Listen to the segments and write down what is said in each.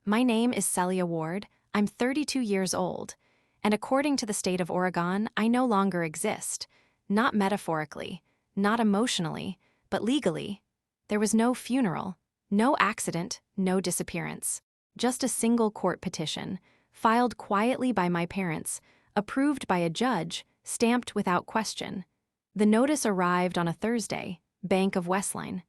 My name is Celia Ward. I'm 32 years old. And according to the state of Oregon, I no longer exist. Not metaphorically, not emotionally, but legally. There was no funeral, no accident, no disappearance. Just a single court petition, filed quietly by my parents, approved by a judge, stamped without question. The notice arrived on a Thursday, Bank of Westline.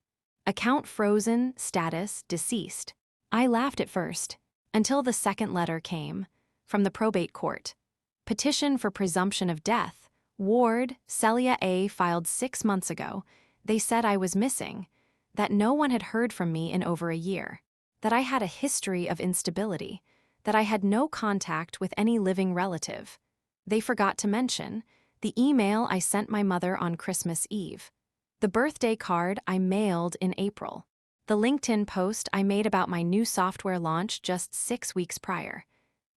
Account frozen, status deceased. I laughed at first, until the second letter came, from the probate court. Petition for presumption of death. Ward, Celia A. filed 6 months ago. They said I was missing, that no one had heard from me in over a year, that I had a history of instability, that I had no contact with any living relative. They forgot to mention the email I sent my mother on Christmas Eve, the birthday card I mailed in April, the LinkedIn post I made about my new software launch just 6 weeks prior.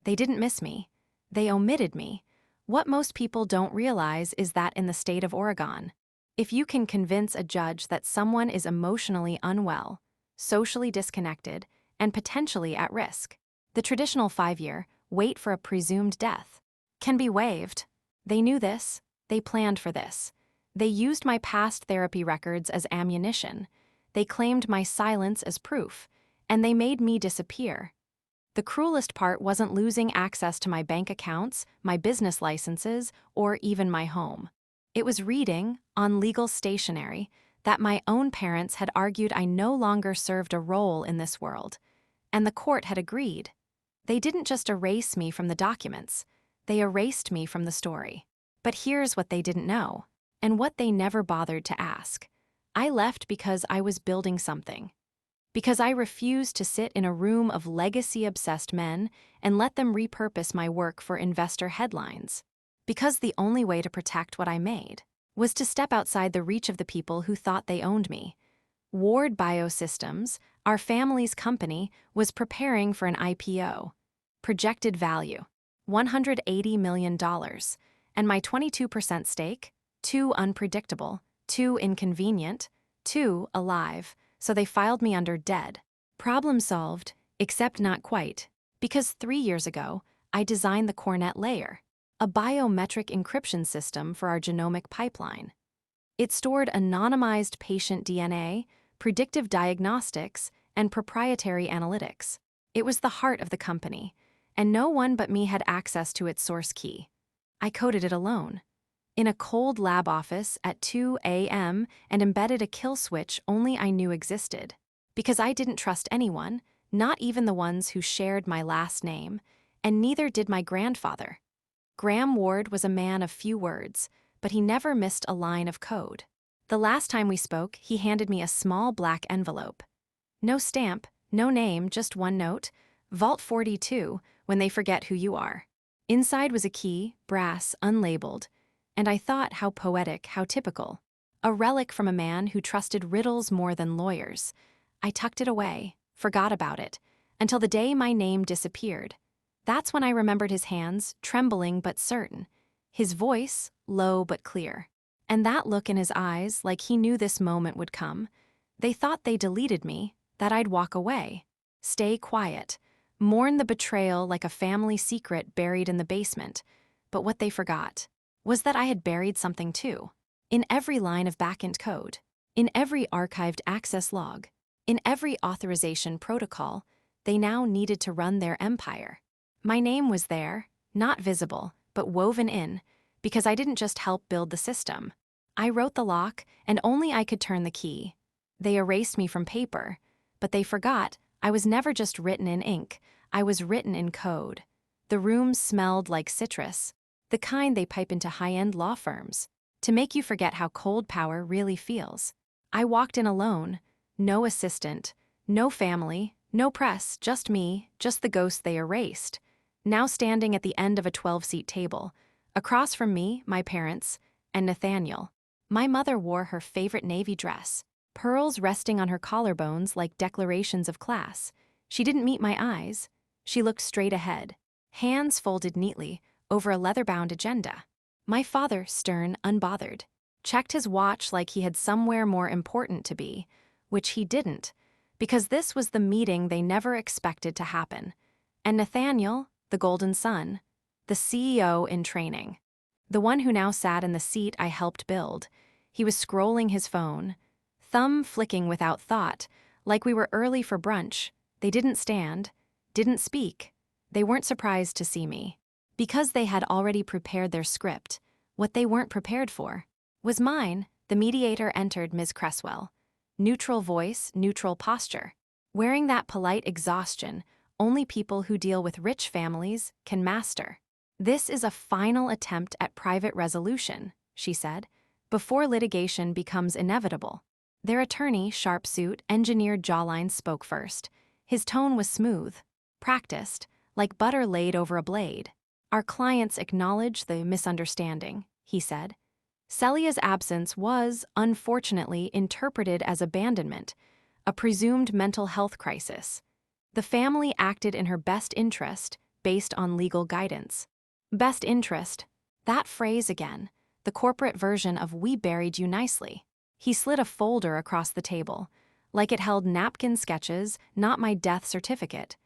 They didn't miss me. They omitted me. What most people don't realize is that in the state of Oregon, if you can convince a judge that someone is emotionally unwell, socially disconnected, and potentially at risk, the traditional 5-year wait for a presumed death can be waived. They knew this. They planned for this. They used my past therapy records as ammunition. They claimed my silence as proof, and they made me disappear. The cruelest part wasn't losing access to my bank accounts, my business licenses, or even my home. It was reading, on legal stationery, that my own parents had argued I no longer served a role in this world, and the court had agreed. They didn't just erase me from the documents, they erased me from the story. But here's what they didn't know, and what they never bothered to ask. I left because I was building something. Because I refused to sit in a room of legacy-obsessed men and let them repurpose my work for investor headlines. Because the only way to protect what I made was to step outside the reach of the people who thought they owned me. Ward Biosystems, our family's company, was preparing for an IPO. Projected value, $180 million, and my 22% stake, too unpredictable, too inconvenient, too alive, so they filed me under dead. Problem solved, except not quite, because 3 years ago, I designed the Cornet layer, a biometric encryption system for our genomic pipeline. It stored anonymized patient DNA, predictive diagnostics, and proprietary analytics. It was the heart of the company, and no one but me had access to its source key. I coded it alone, in a cold lab office at 2 a.m. and embedded a kill switch only I knew existed. Because I didn't trust anyone, not even the ones who shared my last name, and neither did my grandfather. Graham Ward was a man of few words, but he never missed a line of code. The last time we spoke, he handed me a small black envelope. No stamp, no name, just one note, Vault 42, when they forget who you are. Inside was a key, brass, unlabeled, and I thought how poetic, how typical. A relic from a man who trusted riddles more than lawyers. I tucked it away, forgot about it, until the day my name disappeared. That's when I remembered his hands, trembling but certain, his voice, low but clear, and that look in his eyes like he knew this moment would come. They thought they deleted me, that I'd walk away, stay quiet, mourn the betrayal like a family secret buried in the basement. But what they forgot was that I had buried something too. In every line of backend code, in every archived access log, in every authorization protocol, they now needed to run their empire. My name was there, not visible, but woven in, because I didn't just help build the system. I wrote the lock, and only I could turn the key. They erased me from paper, but they forgot I was never just written in ink, I was written in code. The room smelled like citrus, the kind they pipe into high-end law firms, to make you forget how cold power really feels. I walked in alone, no assistant, no family, no press, just me, just the ghost they erased. Now standing at the end of a 12-seat table, across from me, my parents, and Nathaniel. My mother wore her favorite navy dress, pearls resting on her collarbones like declarations of class. She didn't meet my eyes. She looked straight ahead, hands folded neatly over a leather-bound agenda. My father, stern, unbothered, checked his watch like he had somewhere more important to be, which he didn't, because this was the meeting they never expected to happen. And Nathaniel, the golden son, the CEO in training, the one who now sat in the seat I helped build, he was scrolling his phone, thumb flicking without thought, like we were early for brunch. They didn't stand, didn't speak. They weren't surprised to see me. Because they had already prepared their script, what they weren't prepared for was mine. The mediator entered, Ms. Cresswell. Neutral voice, neutral posture. Wearing that polite exhaustion only people who deal with rich families can master. This is a final attempt at private resolution, she said, before litigation becomes inevitable. Their attorney, sharp suit, engineered jawline, spoke first. His tone was smooth, practiced, like butter laid over a blade. Our clients acknowledge the misunderstanding, he said. Celia's absence was, unfortunately, interpreted as abandonment, a presumed mental health crisis. The family acted in her best interest, based on legal guidance. Best interest. That phrase again, the corporate version of "we buried you nicely." He slid a folder across the table, like it held napkin sketches, not my death certificate.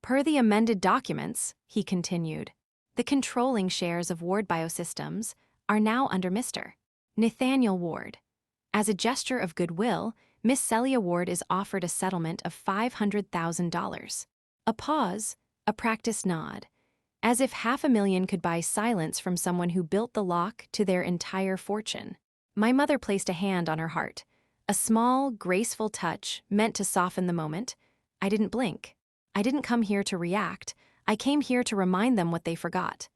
Per the amended documents, he continued, the controlling shares of Ward Biosystems are now under Mr. Nathaniel Ward. As a gesture of goodwill, Miss Celia Ward is offered a settlement of $500,000. A pause, a practiced nod, as if $500,000 could buy silence from someone who built the lock to their entire fortune. My mother placed a hand on her heart, a small, graceful touch meant to soften the moment. I didn't blink. I didn't come here to react. I came here to remind them what they forgot.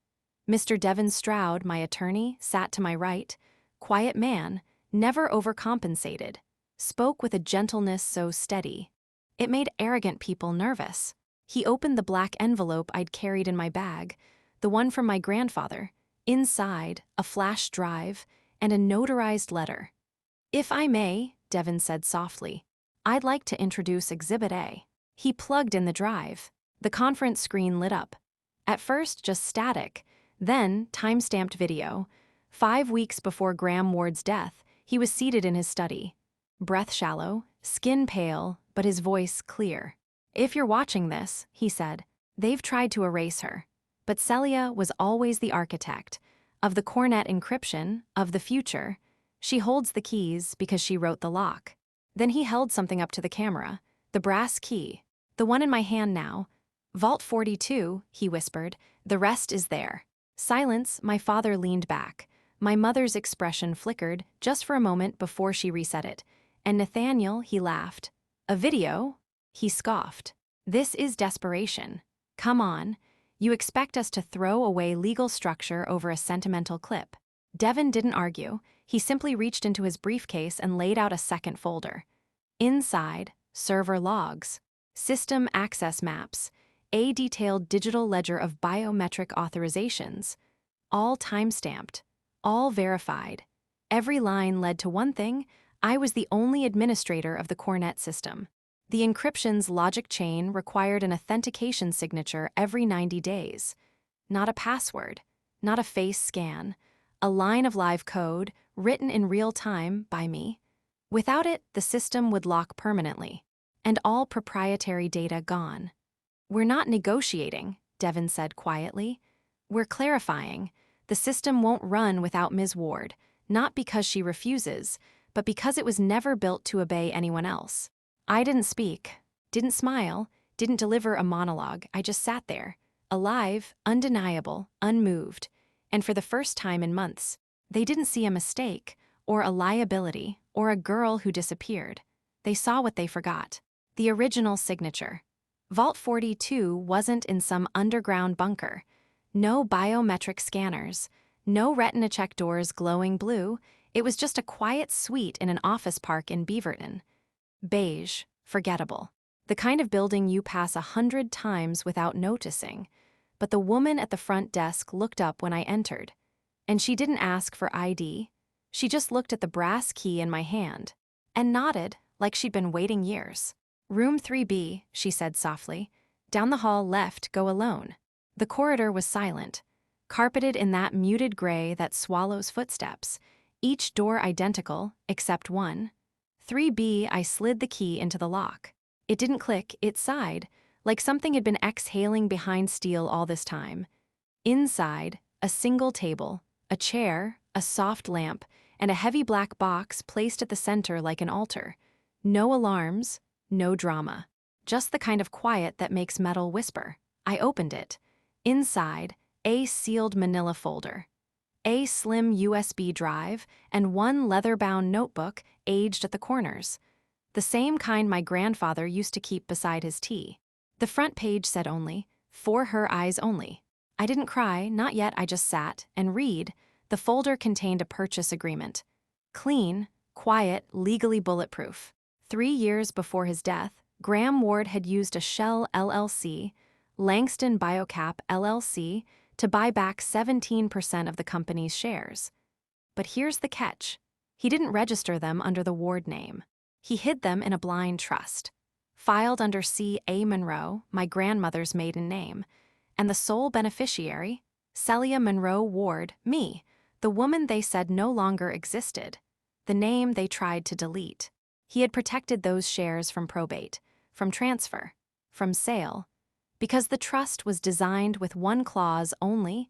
Mr. Devon Stroud, my attorney, sat to my right, quiet man, never overcompensated, spoke with a gentleness so steady. It made arrogant people nervous. He opened the black envelope I'd carried in my bag, the one from my grandfather. Inside, a flash drive and a notarized letter. If I may, Devon said softly, I'd like to introduce Exhibit A. He plugged in the drive. The conference screen lit up. At first, just static, then time-stamped video. 5 weeks before Graham Ward's death, he was seated in his study. Breath shallow, skin pale, but his voice clear. If you're watching this, he said, they've tried to erase her. But Celia was always the architect of the cornet encryption, of the future. She holds the keys because she wrote the lock. Then he held something up to the camera, the brass key, the one in my hand now. Vault 42, he whispered, the rest is there. Silence. My father leaned back. My mother's expression flickered just for a moment before she reset it. And Nathaniel, he laughed. A video? He scoffed. This is desperation. Come on. You expect us to throw away legal structure over a sentimental clip. Devon didn't argue. He simply reached into his briefcase and laid out a second folder. Inside, server logs, system access maps, a detailed digital ledger of biometric authorizations, all time-stamped, all verified. Every line led to one thing: I was the only administrator of the Cornet system. The encryption's logic chain required an authentication signature every 90 days. Not a password, not a face scan, a line of live code written in real time by me. Without it, the system would lock permanently, and all proprietary data gone. We're not negotiating, Devon said quietly. We're clarifying. The system won't run without Ms. Ward, not because she refuses, but because it was never built to obey anyone else. I didn't speak, didn't smile, didn't deliver a monologue. I just sat there, alive, undeniable, unmoved. And for the first time in months, they didn't see a mistake, or a liability, or a girl who disappeared. They saw what they forgot: the original signature. Vault 42 wasn't in some underground bunker. No biometric scanners, no retina check doors glowing blue. It was just a quiet suite in an office park in Beaverton. Beige, forgettable. The kind of building you pass 100 times without noticing. But the woman at the front desk looked up when I entered. And she didn't ask for ID. She just looked at the brass key in my hand and nodded like she'd been waiting years. Room 3B, she said softly. Down the hall left, go alone. The corridor was silent, carpeted in that muted gray that swallows footsteps, each door identical except one. 3B, I slid the key into the lock. It didn't click, it sighed, like something had been exhaling behind steel all this time. Inside, a single table, a chair, a soft lamp, and a heavy black box placed at the center like an altar. No alarms, no drama. Just the kind of quiet that makes metal whisper. I opened it. Inside, a sealed manila folder, a slim USB drive, and one leather-bound notebook aged at the corners. The same kind my grandfather used to keep beside his tea. The front page said only, "For her eyes only." I didn't cry, not yet. I just sat and read. The folder contained a purchase agreement. Clean, quiet, legally bulletproof. 3 years before his death, Graham Ward had used a Shell LLC, Langston Biocap LLC, to buy back 17% of the company's shares. But here's the catch. He didn't register them under the Ward name. He hid them in a blind trust, filed under C.A. Monroe, my grandmother's maiden name, and the sole beneficiary, Celia Monroe Ward, me, the woman they said no longer existed, the name they tried to delete. He had protected those shares from probate, from transfer, from sale, because the trust was designed with one clause only: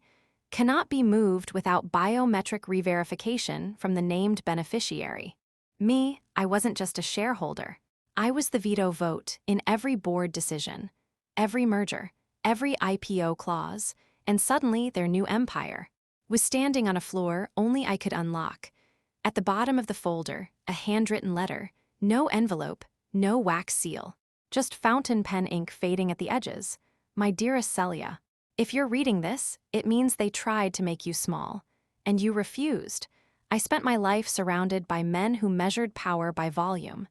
cannot be moved without biometric re-verification from the named beneficiary. Me, I wasn't just a shareholder. I was the veto vote in every board decision, every merger, every IPO clause, and suddenly their new empire was standing on a floor only I could unlock. At the bottom of the folder, a handwritten letter, no envelope, no wax seal, just fountain pen ink fading at the edges. My dearest Celia, if you're reading this, it means they tried to make you small, and you refused. I spent my life surrounded by men who measured power by volume.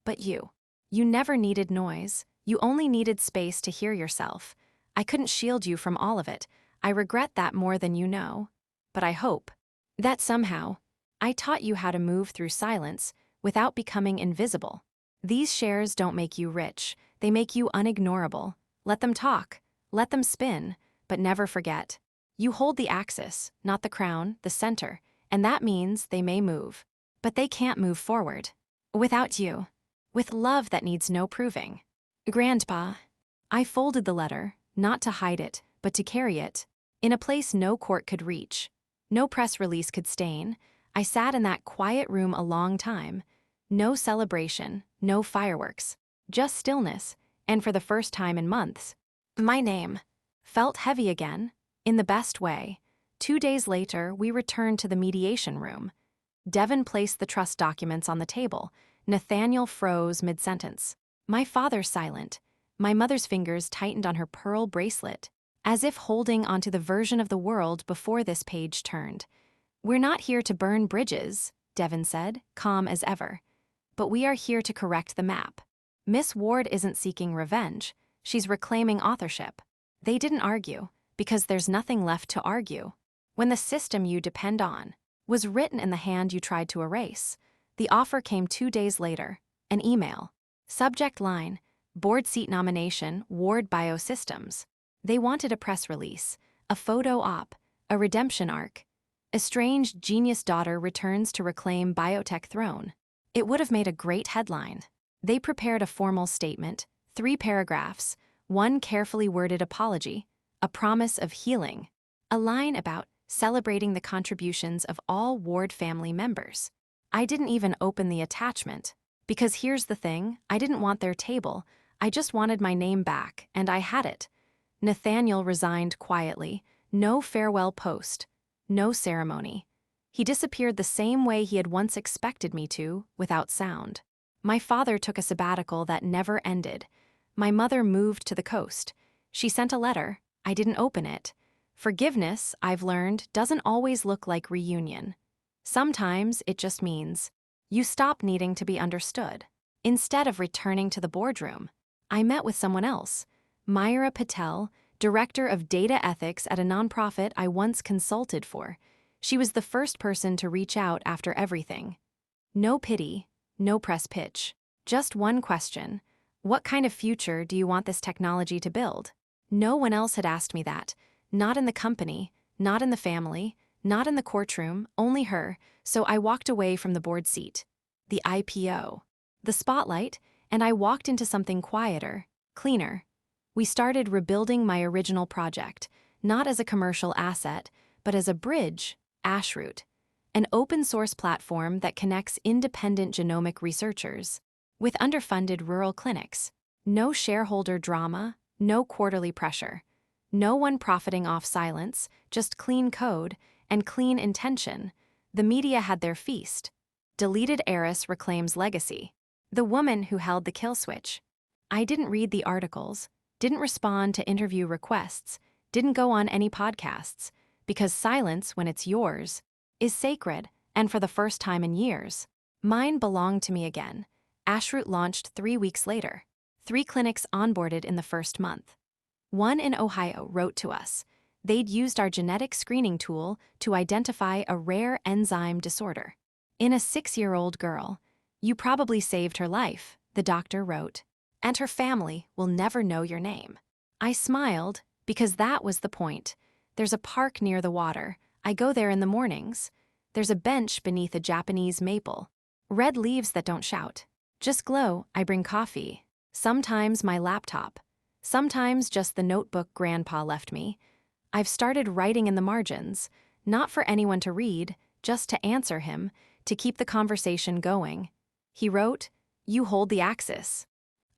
But you never needed noise. You only needed space to hear yourself. I couldn't shield you from all of it. I regret that more than you know. But I hope that somehow I taught you how to move through silence without becoming invisible. These shares don't make you rich. They make you unignorable. Let them talk. Let them spin. But never forget. You hold the axis, not the crown, the center. And that means they may move. But they can't move forward without you. With love that needs no proving. Grandpa. I folded the letter, not to hide it, but to carry it, in a place no court could reach, no press release could stain. I sat in that quiet room a long time. No celebration, no fireworks, just stillness, and for the first time in months, my name felt heavy again, in the best way. 2 days later, we returned to the mediation room. Devon placed the trust documents on the table. Nathaniel froze mid-sentence. My father silent. My mother's fingers tightened on her pearl bracelet, as if holding onto the version of the world before this page turned. We're not here to burn bridges, Devon said, calm as ever. But we are here to correct the map. Miss Ward isn't seeking revenge. She's reclaiming authorship. They didn't argue, because there's nothing left to argue. When the system you depend on was written in the hand you tried to erase, the offer came 2 days later, an email. Subject line, board seat nomination, Ward Biosystems. They wanted a press release, a photo op, a redemption arc. Estranged genius daughter returns to reclaim biotech throne. It would have made a great headline. They prepared a formal statement, 3 paragraphs, 1 carefully worded apology, a promise of healing, a line about celebrating the contributions of all Ward family members. I didn't even open the attachment, because here's the thing, I didn't want their table, I just wanted my name back, and I had it. Nathaniel resigned quietly, no farewell post, no ceremony. He disappeared the same way he had once expected me to, without sound. My father took a sabbatical that never ended. My mother moved to the coast. She sent a letter. I didn't open it. Forgiveness, I've learned, doesn't always look like reunion. Sometimes it just means you stop needing to be understood. Instead of returning to the boardroom, I met with someone else. Myra Patel, director of data ethics at a nonprofit I once consulted for. She was the first person to reach out after everything. No pity, no press pitch. Just one question. What kind of future do you want this technology to build? No one else had asked me that. Not in the company, not in the family, not in the courtroom, only her, so I walked away from the board seat. The IPO. The spotlight, and I walked into something quieter, cleaner. We started rebuilding my original project, not as a commercial asset, but as a bridge, Ashroot, an open-source platform that connects independent genomic researchers with underfunded rural clinics. No shareholder drama, no quarterly pressure. No one profiting off silence, just clean code and clean intention. The media had their feast. Deleted heiress reclaims legacy. The woman who held the kill switch. I didn't read the articles, didn't respond to interview requests, didn't go on any podcasts, because silence, when it's yours, is sacred, and for the first time in years, mine belonged to me again. Ashroot launched 3 weeks later. 3 clinics onboarded in the first month. One in Ohio wrote to us. They'd used our genetic screening tool to identify a rare enzyme disorder in a 6-year-old girl. You probably saved her life, the doctor wrote, and her family will never know your name. I smiled, because that was the point. There's a park near the water. I go there in the mornings. There's a bench beneath a Japanese maple. Red leaves that don't shout. Just glow. I bring coffee. Sometimes my laptop. Sometimes just the notebook Grandpa left me. I've started writing in the margins, not for anyone to read, just to answer him, to keep the conversation going. He wrote, "You hold the axis."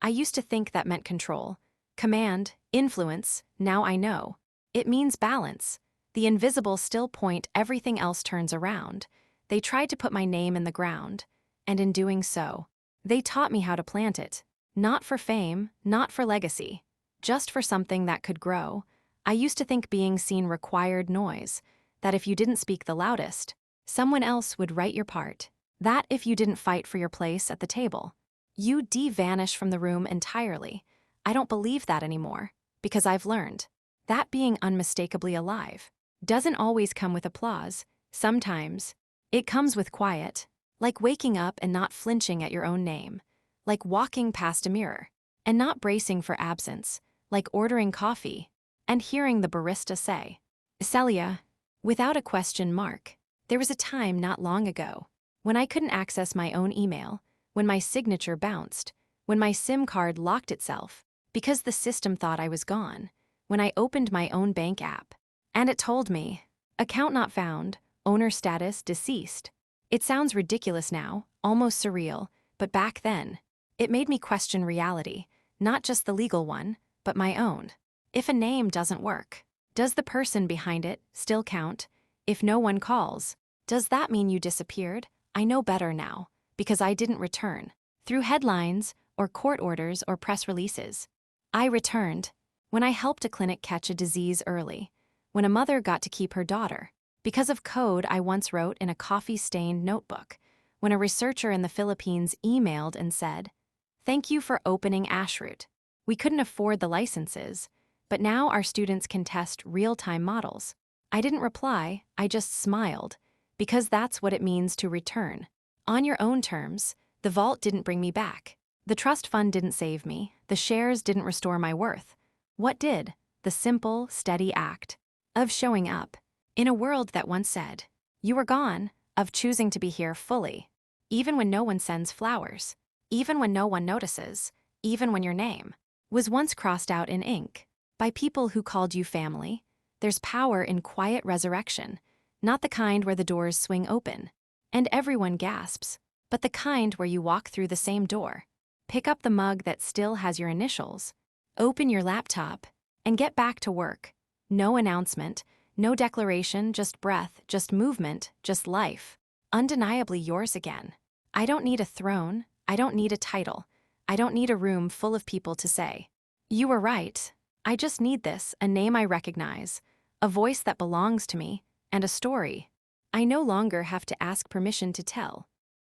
I used to think that meant control, command, influence. Now I know. It means balance. The invisible still point, everything else turns around. They tried to put my name in the ground, and in doing so, they taught me how to plant it. Not for fame, not for legacy, just for something that could grow. I used to think being seen required noise, that if you didn't speak the loudest, someone else would write your part. That if you didn't fight for your place at the table, you'd vanish from the room entirely. I don't believe that anymore, because I've learned that being unmistakably alive doesn't always come with applause. Sometimes it comes with quiet, like waking up and not flinching at your own name, like walking past a mirror and not bracing for absence, like ordering coffee and hearing the barista say, "Celia," without a question mark. There was a time not long ago when I couldn't access my own email, when my signature bounced, when my SIM card locked itself because the system thought I was gone, when I opened my own bank app and it told me, "Account not found, owner status deceased." It sounds ridiculous now, almost surreal, but back then, it made me question reality, not just the legal one, but my own. If a name doesn't work, does the person behind it still count? If no one calls, does that mean you disappeared? I know better now, because I didn't return. Through headlines, or court orders, or press releases. I returned. When I helped a clinic catch a disease early. When a mother got to keep her daughter. Because of code I once wrote in a coffee-stained notebook. When a researcher in the Philippines emailed and said, "Thank you for opening Ashroot. We couldn't afford the licenses, but now our students can test real-time models." I didn't reply, I just smiled, because that's what it means to return. On your own terms. The vault didn't bring me back. The trust fund didn't save me. The shares didn't restore my worth. What did? The simple, steady act of showing up. In a world that once said, "You were gone," of choosing to be here fully. Even when no one sends flowers. Even when no one notices. Even when your name was once crossed out in ink by people who called you family. There's power in quiet resurrection, not the kind where the doors swing open and everyone gasps, but the kind where you walk through the same door, pick up the mug that still has your initials, open your laptop, and get back to work. No announcement, no declaration, just breath, just movement, just life. Undeniably yours again. I don't need a throne, I don't need a title, I don't need a room full of people to say, "You were right." I just need this, a name I recognize, a voice that belongs to me, and a story I no longer have to ask permission to tell.